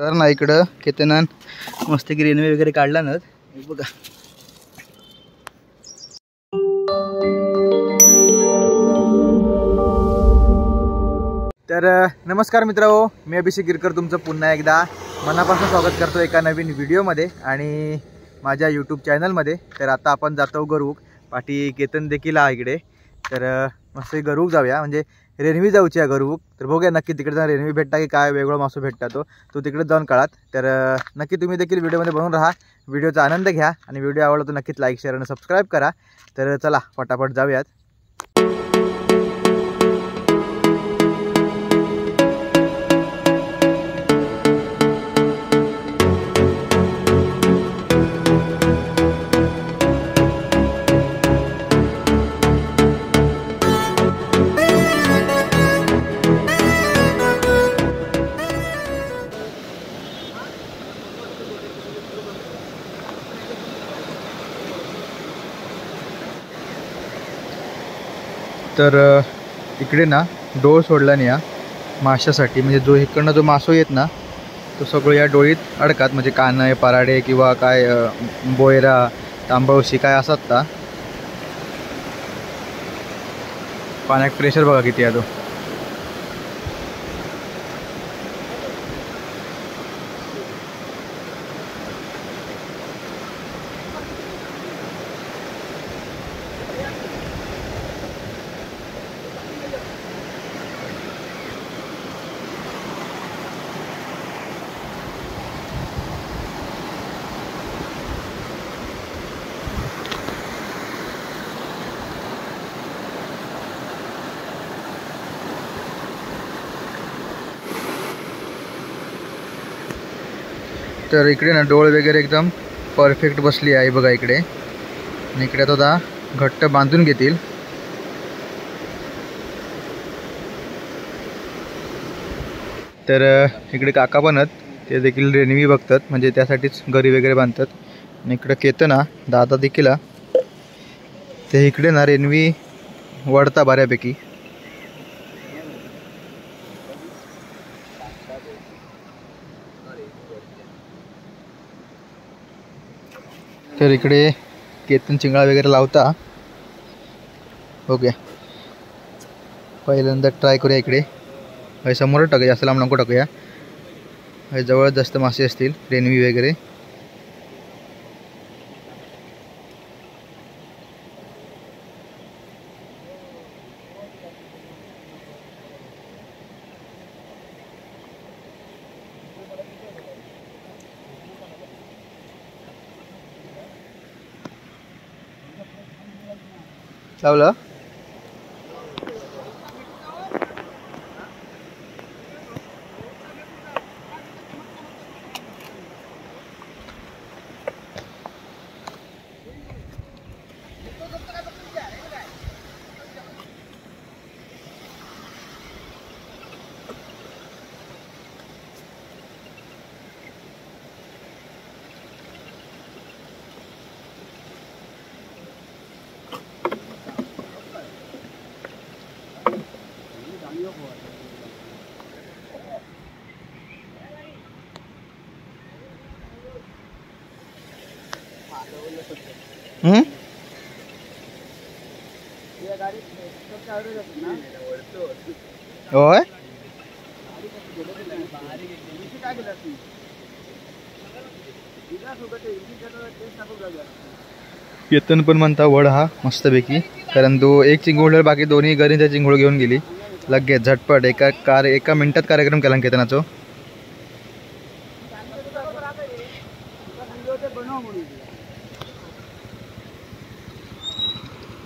तर ना इकडं केतनान मस्त की रेल्वे वगैरे काढला ना बघा. तर नमस्कार मित्रांनो, मी अभिषेक गिरकर तुमचं पुन्हा एकदा मनापासून स्वागत करतो एका नवीन व्हिडिओमध्ये आणि माझ्या यूट्यूब चॅनलमध्ये. तर आता आपण जातो गरुक पाठी, केतन देखील आहे इकडे. तर मस्त गरुक जाऊया, म्हणजे रेणवी जाऊची आहे गरुक. तर बघूया नक्की तिकडे जाऊन रेणवी भेटता की काय वेगळा मासू भेटता तो तिकडे जाऊन काढात. तर नक्की तुम्ही देखील व्हिडिओमध्ये बनवून राहा, व्हिडिओचा आनंद घ्या आणि व्हिडिओ आवडला तर नक्कीच लाईक शेअर आणि सबस्क्राईब करा. तर चला फटाफट जाऊयात. तर इकडे ना डोळ सोडला नाही या माशासाठी, म्हणजे जो इकडनं जो मासो येत ना तो सगळं या डोळीत अडकात, म्हणजे कानय पराडे किंवा काय बोयरा तांबवशी काय असतात ना. पाण्यात प्रेशर बघा किती आहे तो. तर इकडे ना डोळ वगैरे एकदम परफेक्ट बसली आहे बघा इकडे. आणि इकडे आता घट्ट बांधून घेतील. तर इकडे काका पण आहेत, ते देखील रेणवी बघतात, म्हणजे त्यासाठीच गरी वगैरे बांधतात. आणि इकडे केतना दादा देखील ते इकडे ना रेणवी वडता बऱ्यापैकी. तर इकडे केतन चिंगळा वगैरे लावता. ओके, पहिल्यांदा ट्राय करूया. इकडे समोरच टाकूया, जास्त लांब नको टाकूया. जवळच जास्त मासे असतील रेणवी वगैरे. लावलं. होय, केतन पण म्हणता वड हा मस्तपैकी, कारण तो एक चिंगूळ बाकी दोन्ही गरींचा चिंगूळ घेऊन गेली लगेच झटपट. एका मिनिटात कार्यक्रम केला केतनाचो.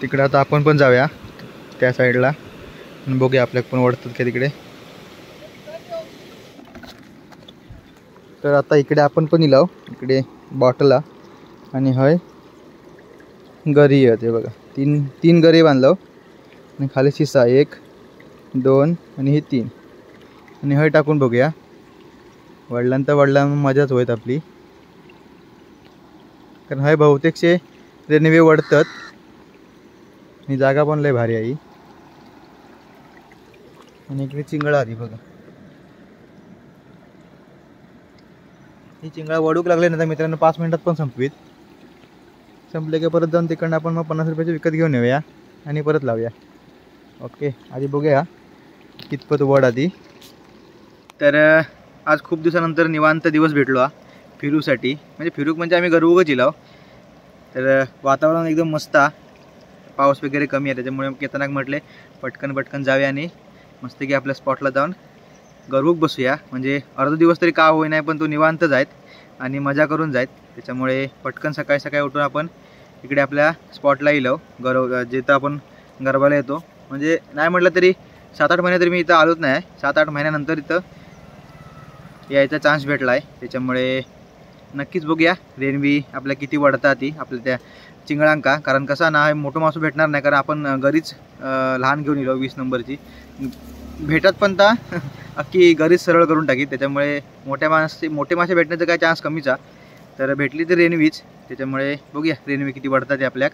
तिकडे आता आपण पण जाऊया त्या साईडला आणि बघूया आपल्या पण ओढतात का तिकडे. तर आता इकडे आपण पण लाव इकडे बॉटला आणि हय गरी आहे ते बघा. तीन गरी बांधलो आणि खाली शिसा 1 2 आणि हे 3 आणि हय टाकून बघूया. वडला मजाच होत आपली, कारण हय बहुतेकशे रेल्वे वडतात आणि जागा पण लय भारी आहे. आणि इकडे चिंगळा आली बघा. ही चिंगळा वडूक लागले ना तर मित्रांनो 5 मिनिटात पण संपवीत. संपले की परत जाऊन तिकडनं आपण मग 50 रुपयाचे विकत घेऊन येऊया आणि परत लावूया. ओके, आधी बघूया कितपत वड आधी. तर आज खूप दिवसानंतर निवांत दिवस भेटलो हा फिरूसाठी. म्हणजे आम्ही गरवूगच इलाव. तर वातावरण एकदम मस्त आहे, पाऊस वगैरे कमी आहे, त्याच्यामुळे केतनाक म्हटले पटकन जाऊया आणि मस्त की आपल्या स्पॉटला जाऊन गरवूक बसूया. म्हणजे अर्धा दिवस तरी का होई नाही पण तो निवांत जायत आणि मजा करून जायत. त्याच्यामुळे पटकन सकाळी उठून आपण इकडे आपल्या स्पॉटला इलो जिथं आपण गरबाला येतो. म्हणजे नाही म्हटलं तरी 7-8 महिने तरी मी इथं आलोच नाही. 7-8 महिन्यानंतर इथं यायचा चान्स भेटला आहे. त्याच्यामुळे नक्कीच बघूया रेनवी आपल्या किती वाढतात ती आपल्या त्या चिंगळांका. कारण कसा ना मोठं मासू भेटणार नाही, कारण आपण घरीच लहान घेऊन येलो 20 नंबरची भेटत पण ता अख्खी घरीच सरळ करून टाकी. त्याच्यामुळे मोठे मासे भेटण्याचा काय चान्स कमीच आहे. तर भेटली तर रेनवीच. त्याच्यामुळे बघूया रेनवी किती वाढतात ते आपल्याक.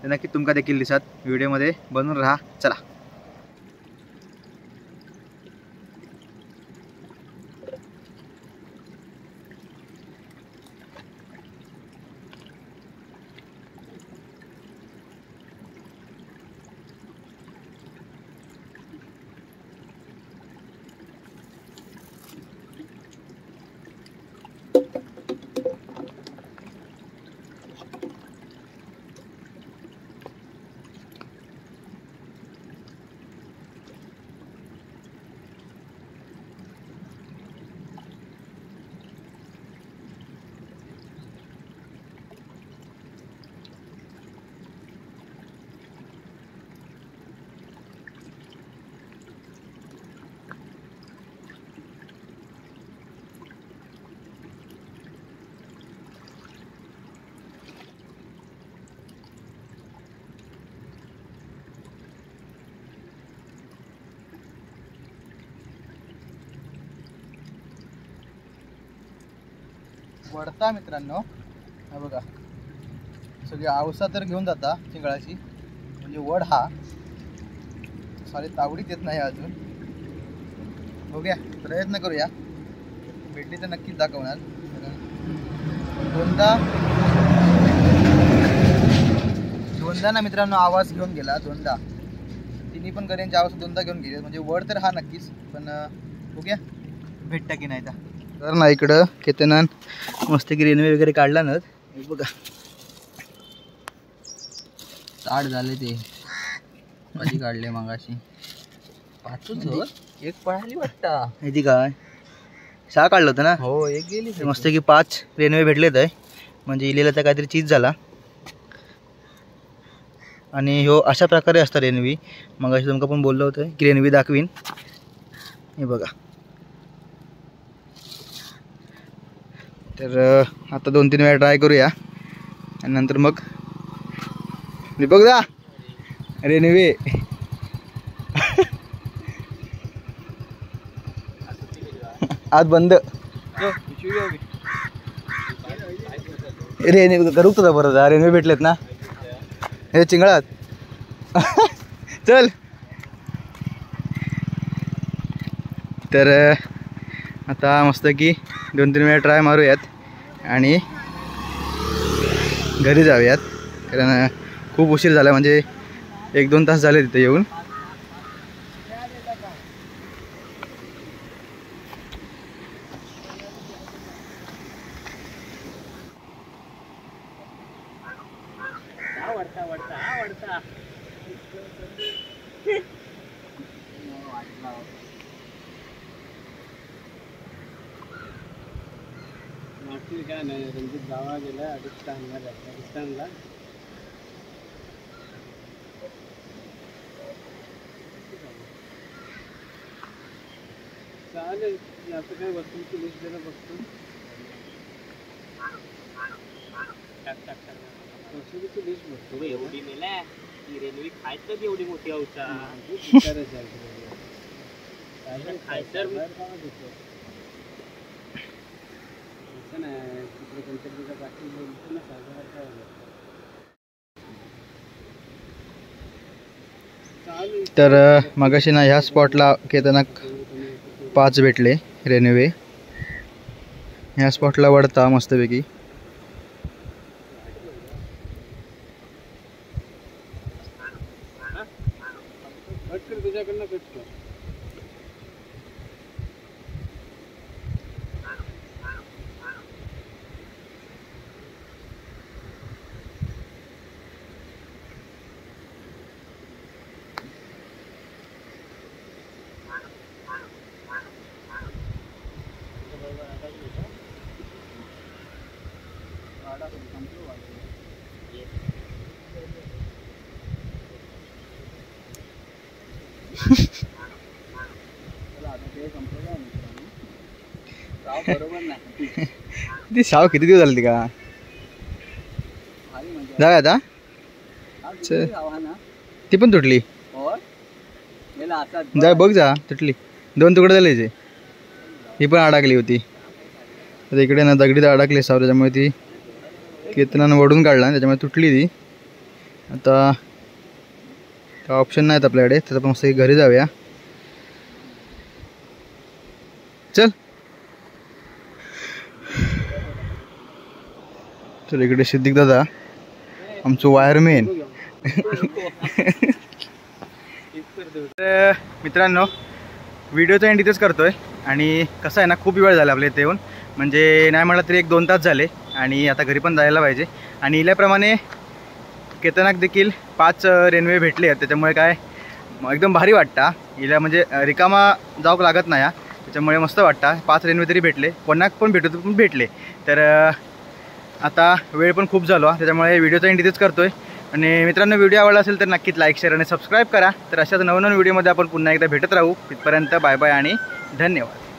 ते नक्की तुमका देखील दिसत. व्हिडिओमध्ये बनून राहा. चला. वडता मित्रांनो, हा बघा सगळी आवसा तर घेऊन जाता चिंगळाची. म्हणजे वड हा सारे तावडीत येत नाही अजून. बघूया, प्रयत्न करूया. भेटली तर नक्कीच दाखवणार. दोनदा ना मित्रांनो आवाज घेऊन गेला. दोनदा तिन्ही पण करेंचे आवाज दोनदा घेऊन गेले. म्हणजे वड तर हा नक्कीच, पण बघूया भेटता की नाही. तर ना इकडं केतनान मस्त की रेनवे वगैरे काढला ना. बघा ताड झाले ते कधी काढले मगाशी. एक पळाली वाटता माहिती काय 6 काढलं होतं ना. हो, एक गेली. मस्त की 5 रेनवे भेटलेत आहे. म्हणजे इलेला तर काहीतरी चीज झाला. आणि ह्यो अशा प्रकारे असता रेनवी. मगाशी तुमका पण बोललो होतं की रेनवी दाखवीन. हे बघा. तर आता 2-3 वेळा ट्राय करूया आणि नंतर मग बघ जा रेनवे. आज बंद रेनवे करू तुझा बरं. रेनवे भेटलेत ना हे चिंगळात. चल. तर आता मस्त की 2-3 वेळा ट्राय मारूयात आणि घरी जाऊयात. कारण खूप उशीर झाला. म्हणजे 1-2 तास झाले तिथे येऊन. काय नाही, रणजित गावा गेला राजस्थानला. चालेल, आता काय वस्तूंची लिस्ट जरा बघतो. वस्तूंची लिस्ट बघतो. एवढी नेला की रेल्वे खायचं बी एवढी मोठी होता. खायचं तर मगाशी ना ह्या स्पॉटला केतनाक 5 भेटले रेनवे. ह्या स्पॉटला वडता मस्तपैकी. ती शाव किती दिवस झाली का जाऊया आता. ती पण तुटली जा बघ जा तुटली. 2 तुकडे झाले ते. ही पण अडकली होती. आता इकडे ना दगडी अडकली साव त्याच्यामुळे ती केतनानं वडून काढला त्याच्यामुळे तुटली ती. आता ऑप्शन नाहीत आपल्याकडे तर आपण मस्त घरी जाऊया. चल चल इकडे सिद्धिक दादा आमचं वायरमॅन. मित्रांनो व्हिडिओचा एंड इथेच करतोय. आणि कसं आहे ना खूप वेळ झाला आपल्या इथे येऊन. म्हणजे नाही म्हटलं तरी 1-2 तास झाले. आणि आता घरी पण जायला पाहिजे. आणि इल्याप्रमाणे केतनाक देखील 5 रेल्वे भेटले आहेत. त्याच्यामुळे काय एकदम भारी वाटतं. हिला म्हणजे रिकामा जाऊ लागत नाही. त्याच्यामुळे मस्त वाटतं. 5 रेल्वे तरी भेटले. कोणाक पण भेटले. तर आता वेळ पण खूप झालो त्याच्यामुळे व्हिडिओचा एंड इथेच करतोय. आणि मित्रांनो व्हिडिओ आवडला असेल तर नक्कीच लाईक शेअर आणि सबस्क्राईब करा. तर अशाच नवनवीन व्हिडिओमध्ये आपण पुन्हा एकदा भेटत राहू. तिथपर्यंत बाय बाय आणि धन्यवाद.